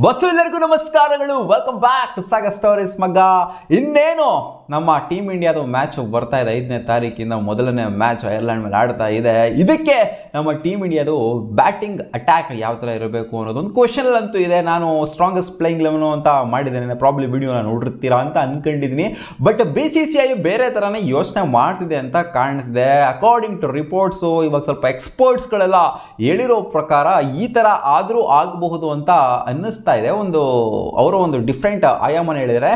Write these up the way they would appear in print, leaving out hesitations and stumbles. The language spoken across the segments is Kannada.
ಬಸ್ಸು ಎಲ್ಲರಿಗೂ ನಮಸ್ಕಾರಗಳು. Welcome back to saga stories ಮಗ. ಇನ್ನೇನು ನಮ್ಮ ಟೀಮ್ ಇಂಡಿಯಾದ ಮ್ಯಾಚ್ ಬರ್ತಾ ಇದೆ. 5ನೇ ತಾರೀಕಿಂದ ಮೊದಲನೇ ಮ್ಯಾಚ್ ಐರ್ಲೆಂಡ್ ಮೇಲೆ ಆಡ್ತಾ ಇದೆ. ಇದಕ್ಕೆ ನಮ್ಮ ಟೀಮ್ ಇಂಡಿಯಾದು ಬ್ಯಾಟಿಂಗ್ ಅಟ್ಯಾಕ್ ಯಾವ ಥರ ಇರಬೇಕು ಅನ್ನೋದೊಂದು ಕ್ವಶನ್ ಅಂತೂ ಇದೆ. ನಾನು ಸ್ಟ್ರಾಂಗೆಸ್ಟ್ ಪ್ಲೇಯಿಂಗ್ 11 ಅಂತ ಮಾಡಿದ್ದೇನೆ, ಪ್ರಾಬ್ಲಿ ವಿಡಿಯೋನ ನೋಡಿರ್ತೀರಾ ಅಂತ ಅನ್ಕೊಂಡಿದ್ದೀನಿ. ಬಟ್ BCCI ಬೇರೆ ಥರನೇ ಯೋಚನೆ ಮಾಡ್ತಿದೆ ಅಂತ ಕಾಣಿಸಿದೆ. ಅಕಾರ್ಡಿಂಗ್ ಟು ರಿಪೋರ್ಟ್ಸು, ಇವಾಗ ಸ್ವಲ್ಪ ಎಕ್ಸ್ಪರ್ಟ್ಸ್ಗಳೆಲ್ಲ ಹೇಳಿರೋ ಪ್ರಕಾರ ಈ ಥರ ಆದರೂ ಆಗಬಹುದು ಅಂತ ಅನ್ನಿಸ್ತಾ ಇದೆ. ಅವರು ಒಂದು ಡಿಫ್ರೆಂಟ್ ಆಯಾಮನ ಹೇಳಿದರೆ.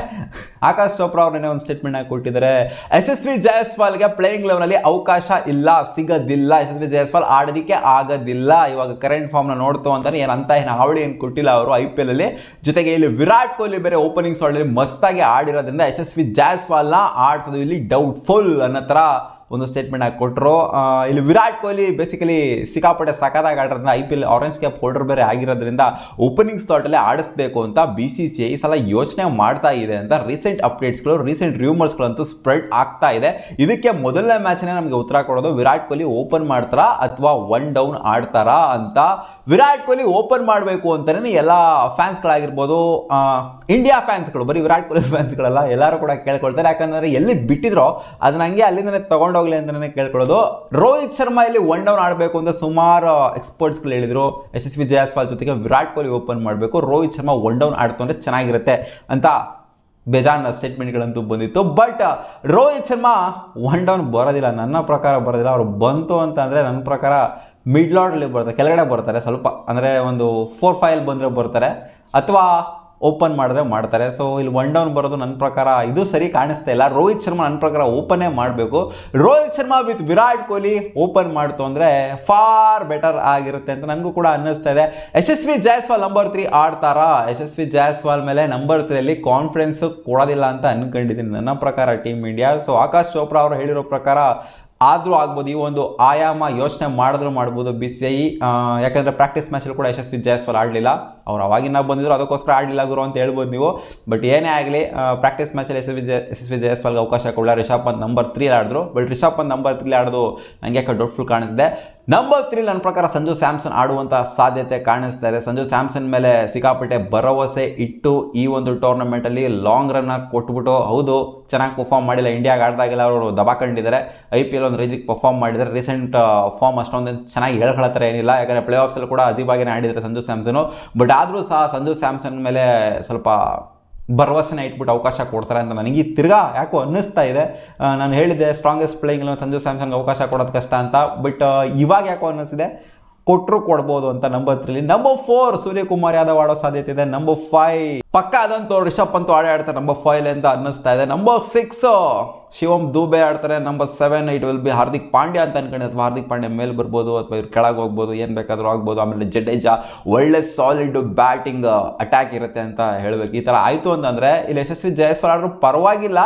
ಆಕಾಶ್ ಚೋಪ್ರಾ ಅವ್ರನ್ನೇ ಒಂದು ಸ್ಟೇಟ್ಮೆಂಟ್ ಆಗಿ ಕೊಟ್ಟಿದ್ದಾರೆ. ಯಶಸ್ವಿ ಜೈಸ್ವಾಲ್ಗೆ ಪ್ಲೇಯಿಂಗ್ 11 ಅವಕಾಶ ಇಲ್ಲ, ಸಿಗೋದಿಲ್ಲ. ಯಶಸ್ವಿ ಜೈಸ್ವಾಲ್ ಆಡೋದಕ್ಕೆ ಆಗೋದಿಲ್ಲ. ಇವಾಗ ಕರೆಂಟ್ ಫಾರ್ಮ್ನ ನೋಡ್ತು ಅಂತಾನೆ ಏನು ಹಾವಳಿ ಏನು ಕೊಟ್ಟಿಲ್ಲ ಅವರು IPL ಅಲ್ಲಿ. ಜೊತೆಗೆ ಇಲ್ಲಿ ವಿರಾಟ್ ಕೊಹ್ಲಿ ಬೇರೆ ಓಪನಿಂಗ್ ಸ್ಲಾಟಲ್ಲಿ ಮಸ್ತಾಗಿ ಆಡಿರೋದ್ರಿಂದ ಯಶಸ್ವಿ ಜೈಸ್ವಾಲ್ನ ಆಡಿಸೋದು ಇಲ್ಲಿ ಡೌಟ್ಫುಲ್ ಅನ್ನೋ ಥರ ಒಂದು ಸ್ಟೇಟ್ಮೆಂಟ್ ಆಗಿ ಕೊಟ್ಟರು. ಇಲ್ಲಿ ವಿರಾಟ್ ಕೊಹ್ಲಿ ಬೇಸಿಕಲಿ ಸಿಕ್ಕಾಪಟ್ಟೆ ಸಖತ್ತಾಗಿ ಆಡಿರೋದ್ರಿಂದ IPL ಆರೆಂಜ್ ಕ್ಯಾಪ್ ಹೋಲ್ಡರ್ ಬೇರೆ ಆಗಿರೋದ್ರಿಂದ ಓಪನಿಂಗ್ ಸ್ಲಾಟಲ್ಲಿ ಆಡಿಸ್ಬೇಕು ಅಂತ BCCI ಈ ಸಲ ಯೋಚನೆ ಮಾಡ್ತಾ ಇದೆ ಅಂತ ರೀಸೆಂಟ್ ಅಪ್ಡೇಟ್ಸ್ಗಳು, ರೀಸೆಂಟ್ ರೂಮರ್ಸ್ಗಳಂತೂ ಸ್ಪ್ರೆಡ್ ಆಗ್ತಾ ಇದೆ. ಇದಕ್ಕೆ ಮೊದಲನೇ ಮ್ಯಾಚ್ನೇ ನಮಗೆ ಉತ್ತರ ಕೊಡೋದು, ವಿರಾಟ್ ಕೊಹ್ಲಿ ಓಪನ್ ಮಾಡ್ತಾರಾ ಅಥವಾ 1 ಡೌನ್ ಆಡ್ತಾರಾ ಅಂತ. ವಿರಾಟ್ ಕೊಹ್ಲಿ ಓಪನ್ ಮಾಡಬೇಕು ಅಂತಲೇ ಎಲ್ಲ ಫ್ಯಾನ್ಸ್ಗಳಾಗಿರ್ಬೋದು, ಇಂಡಿಯಾ ಫ್ಯಾನ್ಸ್ಗಳು, ಬರೀ ವಿರಾಟ್ ಕೊಹ್ಲಿ ಫ್ಯಾನ್ಸ್ಗಳೆಲ್ಲ ಎಲ್ಲರೂ ಕೂಡ ಕೇಳ್ಕೊಳ್ತಾರೆ. ಯಾಕಂದರೆ ಎಲ್ಲಿ ಬಿಟ್ಟಿದ್ರೋ ಅದನ್ನ ಹಂಗೆ ಅಲ್ಲಿಂದನೇ ತಗೊಂಡು ಹೋಗ್ಲಿ ಅಂತಾನೆ ಕೇಳ್ಕೊಳ್ಳೋದು. ರೋಹಿತ್ ಶರ್ಮಾ ಇಲ್ಲಿ 1 ಡೌನ್ ಆಡಬೇಕು ಅಂತ ಸುಮಾರು ಎಕ್ಸ್ಪರ್ಟ್ಸ್ಗಳು ಹೇಳಿದ್ರು. ಯಶಸ್ವಿ ಜೈಸ್ವಾಲ್ ಜೊತೆಗೆ ವಿರಾಟ್ ಕೊಹ್ಲಿ ಓಪನ್ ಮಾಡಬೇಕು, ರೋಹಿತ್ ಶರ್ಮಾ 1 ಡೌನ್ ಆಡ್ತು ಅಂದರೆ ಚೆನ್ನಾಗಿರುತ್ತೆ ಅಂತ ಬೇಜಾನ್ ಸ್ಟೇಟ್ಮೆಂಟ್ಗಳಂತೂ ಬಂದಿತ್ತು. ಬಟ್ ರೋಹಿತ್ ಶರ್ಮಾ 1 ಡೌನ್ ಬರೋದಿಲ್ಲ, ನನ್ನ ಪ್ರಕಾರ ಬರೋದಿಲ್ಲ. ಅವರು ಬಂತು ಅಂತ ಅಂದರೆ ನನ್ನ ಪ್ರಕಾರ ಮಿಡ್ ಲಾರ್ಡಲ್ಲಿ ಬರ್ತಾರೆ, ಕೆಳಗಡೆ ಬರ್ತಾರೆ ಸ್ವಲ್ಪ, ಅಂದರೆ ಒಂದು 4-5 ಬಂದರೆ ಬರ್ತಾರೆ ಅಥವಾ ಓಪನ್ ಮಾಡಿದ್ರೆ ಮಾಡ್ತಾರೆ. ಸೊ ಇಲ್ಲಿ 1 ಡೌನ್ ಬರೋದು ನನ್ನ ಪ್ರಕಾರ ಇದು ಸರಿ ಕಾಣಿಸ್ತಾ ಇಲ್ಲ. ರೋಹಿತ್ ಶರ್ಮಾ ನನ್ನ ಪ್ರಕಾರ ಓಪನ್ನೇ ಮಾಡಬೇಕು. ರೋಹಿತ್ ಶರ್ಮಾ ವಿತ್ ವಿರಾಟ್ ಕೊಹ್ಲಿ ಓಪನ್ ಮಾಡ್ತು ಅಂದರೆ ಫಾರ್ ಬೆಟರ್ ಆಗಿರುತ್ತೆ ಅಂತ ನನಗೂ ಕೂಡ ಅನ್ನಿಸ್ತಾ ಇದೆ. ಯಶಸ್ವಿ ಜೈಸ್ವಾಲ್ ನಂಬರ್ 3 ಆಡ್ತಾರಾ? ಯಶಸ್ವಿ ಜೈಸ್ವಾಲ್ ಮೇಲೆ ನಂಬರ್ 3 ಕಾನ್ಫಿಡೆನ್ಸ್ ಕೊಡೋದಿಲ್ಲ ಅಂತ ಅನ್ಕೊಂಡಿದ್ದೀನಿ ನನ್ನ ಪ್ರಕಾರ team India. So Akash Chopra ಅವರು ಹೇಳಿರೋ ಪ್ರಕಾರ ಆದರೂ ಆಗ್ಬೋದು, ಈ ಒಂದು ಆಯಾಮ ಯೋಚನೆ ಮಾಡಿದ್ರು ಮಾಡ್ಬೋದು BCCI. ಯಾಕಂದರೆ ಪ್ರಾಕ್ಟೀಸ್ ಮ್ಯಾಚಲ್ಲಿ ಕೂಡ ಯಶಸ್ವಿ ಜೈಸ್ವಾಲ್ ಆಡಲಿಲ್ಲ. ಅವ್ರು ಅವಾಗಿನ ಬಂದಿದ್ರು, ಅದಕ್ಕೋಸ್ಕರ ಆಡಲಿಲ್ಲ ಗುರು ಅಂತ ಹೇಳ್ಬೋದು ನೀವು. ಬಟ್ ಏನೇ ಆಗಲಿ, ಪ್ರಾಕ್ಟೀಸ್ ಮ್ಯಾಚಲ್ಲಿ ಯಶಸ್ವಿ ಜೈಸ್ವಾಲ್ಗೆ ಅವಕಾಶ ಕೊಡಲ್ಲ. ರಿಷಬ್ ಪಂತ್ ನಂಬರ್ 3 ಆಡಿದ್ರು. ಬಟ್ ರಿಷಬ್ ಪಂತ್ ನಂಬರ್ 3 ಆಡೋದು ನನಗೆ ಯಾಕೆ ಡೌಟ್ಫುಲ್ ಕಾಣಿಸ್ತಿದೆ. ನಂಬರ್ 3 ನನ್ನ ಪ್ರಕಾರ ಸಂಜು ಸ್ಯಾಮ್ಸನ್ ಆಡುವಂಥ ಸಾಧ್ಯತೆ ಕಾಣಿಸ್ತಾ ಇದೆ. ಸಂಜು ಸ್ಯಾಮ್ಸನ್ ಮೇಲೆ ಸಿಕ್ಕಾಪಟ್ಟೆ ಭರವಸೆ ಇಟ್ಟು ಈ ಒಂದು ಟೂರ್ನಮೆಂಟಲ್ಲಿ ಲಾಂಗ್ ರನ್ನ ಕೊಟ್ಬಿಟ್ಟು, ಹೌದು ಚೆನ್ನಾಗಿ ಪರ್ಫಾರ್ಮ್ ಮಾಡಿಲ್ಲ, ಇಂಡಿಯಾಗೆ ಆಡಿದಾಗೆಲ್ಲ ಅವರು ದಬಾಕೊಂಡಿದ್ದಾರೆ. IPL ಒಂದು ರೇಂಜಿಗೆ ಪರ್ಫಾರ್ಮ್ ಮಾಡಿದ್ದಾರೆ. ರೀಸೆಂಟ್ ಫಾರ್ಮ್ ಅಷ್ಟೊಂದು ಚೆನ್ನಾಗಿ ಹೇಳ್ಕೊಳ್ತಾರೆ ಏನಿಲ್ಲ, ಯಾಕಂದರೆ ಪ್ಲೇ ಆಫ್ಸಲ್ಲಿ ಕೂಡ ಅಜೀಬಾಗಿನೇ ಆಡಿದ್ದಾರೆ ಸಂಜು ಸ್ಯಾಮ್ಸನು. ಬಟ್ ಆದರೂ ಸಹ ಸಂಜು ಸ್ಯಾಮ್ಸನ್ ಮೇಲೆ ಸ್ವಲ್ಪ ಭರವಸೆನ ಇಟ್ಬಿಟ್ಟು ಅವಕಾಶ ಕೊಡ್ತಾರೆ ಅಂತ ನನಗೆ ತಿರ್ಗಾ ಯಾಕೋ ಅನ್ನಿಸ್ತಾ ಇದೆ. ನಾನು ಹೇಳಿದ್ದೆ ಸ್ಟ್ರಾಂಗೆಸ್ಟ್ ಪ್ಲೇಯಿಂಗ್ ಸಂಜು ಸ್ಯಾಮ್ಸನ್ಗೆ ಅವಕಾಶ ಕೊಡೋದು ಕಷ್ಟ ಅಂತ. ಬಟ್ ಇವಾಗ ಯಾಕೋ ಅನ್ನಿಸ್ತಿದೆ ಕೊಟ್ಟರು ಕೊಡ್ಬೋದು ಅಂತ. ನಂಬರ್ 3 ನಂಬರ್ 4 ಸೂರ್ಯಕುಮಾರ್ ಯಾದವ್ ಆಡೋ ಸಾಧ್ಯತೆ ಇದೆ. ನಂಬರ್ 5 ಪಕ್ಕ ಅದಂತೂ ರಿಷಬ್ ಪಂತ್ ಆಡ್ತಾರೆ ನಂಬರ್ 5 ಅಂತ ಅನ್ನಿಸ್ತಾ ಇದೆ. ನಂಬರ್ 6 ಶಿವಮ್ ದುಬೆ ಆಡ್ತಾರೆ. Number 7 it will be Hardik Pandya ಅಂತ ಅನ್ಕೊಂಡು, ಅಥವಾ ಹಾರ್ದಿಕ್ ಪಾಂಡ್ಯ ಮೇಲೆ ಬರ್ಬೋದು ಅಥವಾ ಇವ್ರು ಕೆಳಗೆ ಹೋಗ್ಬೋದು, ಏನು ಬೇಕಾದರೂ ಆಗ್ಬೋದು. ಆಮೇಲೆ ಜಡೇಜಾ ಒಳ್ಳೆ ಸಾಲಿಡ್ ಬ್ಯಾಟಿಂಗ್ ಅಟ್ಯಾಕ್ ಇರುತ್ತೆ ಅಂತ ಹೇಳಬೇಕು. ಈ ಥರ ಆಯಿತು ಅಂತಂದರೆ ಇಲ್ಲಿ ಯಶಸ್ವಿ ಜೈಸ್ವಾಲ್ ಆದರೂ ಪರವಾಗಿಲ್ಲ.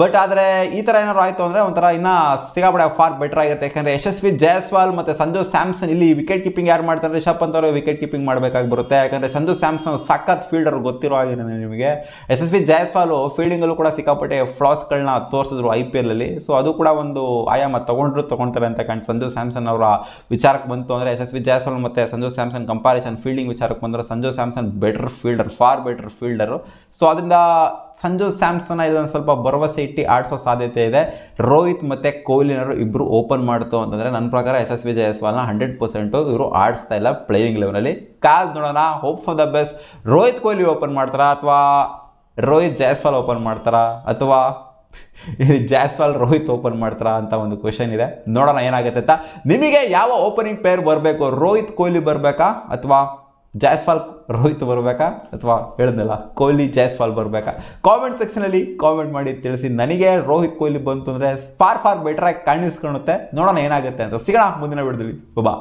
ಬಟ್ ಆದರೆ ಈ ಥರ ಏನಾದ್ರು ಆಯಿತು ಅಂದರೆ ಒಂಥರ ಇನ್ನೂ ಸಿಗಾಪಡೆ ಫಾರ್ ಬೆಟರ್ ಆಗಿರುತ್ತೆ. ಯಾಕಂದರೆ ಯಶಸ್ವಿ ಜೈಸ್ವಾಲ್ ಮತ್ತು ಸಂಜು ಸ್ಯಾಮ್ಸನ್ ಇಲ್ಲಿ ವಿಕೆಟ್ ಕೀಪಿಂಗ್ ಯಾರು ಮಾಡ್ತಾರೆ? ರಿಷಬ್ ಪಂತ್ ಅವರು ವಿಕೆಟ್ ಕೀಪಿಂಗ್ ಮಾಡಬೇಕಾಗಿ ಬರುತ್ತೆ. ಯಾಕಂದರೆ ಸಂಜು ಸ್ಯಾಮ್ಸನ್ ಸಖತ್ ಫೀಲ್ಡರ್ ಗೊತ್ತಿರೋ ಹಾಗೆ ನಿಮಗೆ. ಯಶಸ್ವಿ ಜೈಸ್ವಾಲ್ ಫೀಲ್ಡಿಂಗಲ್ಲೂ ಕೂಡ ಸಿಕ್ಕಾಪಟ್ಟೆ ಫ್ಲಾಸ್ಗಳನ್ನ ತೋರಿಸಿದ್ರು IPL ಅಲ್ಲಿ. ಸೊ ಅದು ಕೂಡ ಒಂದು ಆಯಾಮ ತಗೊಳ್ತಾರೆ ಅಂತ ಕಾಣ್ತು. ಸಂಜು ಸ್ಯಾಮ್ಸನ್ ಅವರ ವಿಚಾರಕ್ಕೆ ಬಂತು ಅಂದರೆ ಯಶಸ್ವಿ ಜೈಸ್ವಾಲ್ ಮತ್ತು ಸಂಜು ಸ್ಯಾಮ್ಸನ್ ಕಂಪಾರಿಸನ್ ಫೀಲ್ಡಿಂಗ್ ವಿಚಾರಕ್ಕೆ ಬಂದರೆ Sanju Samson better fielder, for better fielder. So ಅದರಿಂದ ಸಂಜು ಸ್ಯಾಮ್ಸನ್ ಇದೊಂದು ಸ್ವಲ್ಪ ಭರವಸೆ ಇಟ್ಟು ಆಡಿಸೋ ಸಾಧ್ಯತೆ ಇದೆ. ರೋಹಿತ್ ಮತ್ತು ಕೊಹ್ಲಿನವರು ಇಬ್ಬರು ಓಪನ್ ಮಾಡ್ತು ಅಂತಂದರೆ ನನ್ನ ಪ್ರಕಾರ ಯಶಸ್ವಿ ಜೈಸ್ವಾಲ್ನ 100% ಇವರು ಆಡಿಸ್ತಾ ಇಲ್ಲ ಪ್ಲೇಯಿಂಗ್ 11 ಕಾದ್ ನೋಡೋಣ. Hope for the best. Rohit Kohli open ಮಾಡ್ತಾರಾ ಅಥವಾ ರೋಹಿತ್ ಜೈಸ್ವಾಲ್ ಓಪನ್ ಮಾಡ್ತಾರಾ ಅಥವಾ ಜೈಸ್ವಾಲ್ ರೋಹಿತ್ ಓಪನ್ ಮಾಡ್ತಾರಾ ಅಂತ ಒಂದು ಕ್ವೆಶನ್ ಇದೆ. ನೋಡೋಣ ಏನಾಗುತ್ತೆ ಅಂತ. ನಿಮಗೆ ಯಾವ ಓಪನಿಂಗ್ ಪೇರ್ ಬರಬೇಕು? ರೋಹಿತ್ ಕೊಹ್ಲಿ ಬರಬೇಕಾ ಅಥವಾ ಜೈಸ್ವಾಲ್ ರೋಹಿತ್ ಬರಬೇಕಾ ಅಥವಾ ಹೇಳಿದ್ನಲ್ಲ ಕೊಹ್ಲಿ ಜೈಸ್ವಾಲ್ ಬರಬೇಕಾ? ಕಾಮೆಂಟ್ ಸೆಕ್ಷನಲ್ಲಿ ಕಾಮೆಂಟ್ ಮಾಡಿ ತಿಳಿಸಿ. ನನಗೆ ರೋಹಿತ್ ಕೊಹ್ಲಿ ಬಂತು ಅಂದರೆ ಫಾರ್ ಬೆಟರ್ ಆಗಿ ಕಾಣಿಸ್ಕೊಳುತ್ತೆ. ನೋಡೋಣ ಏನಾಗುತ್ತೆ ಅಂತ. ಸಿಗೋಣ ಮುಂದಿನ ವಿಡಿಯೋದಲ್ಲಿ. ಬಾ.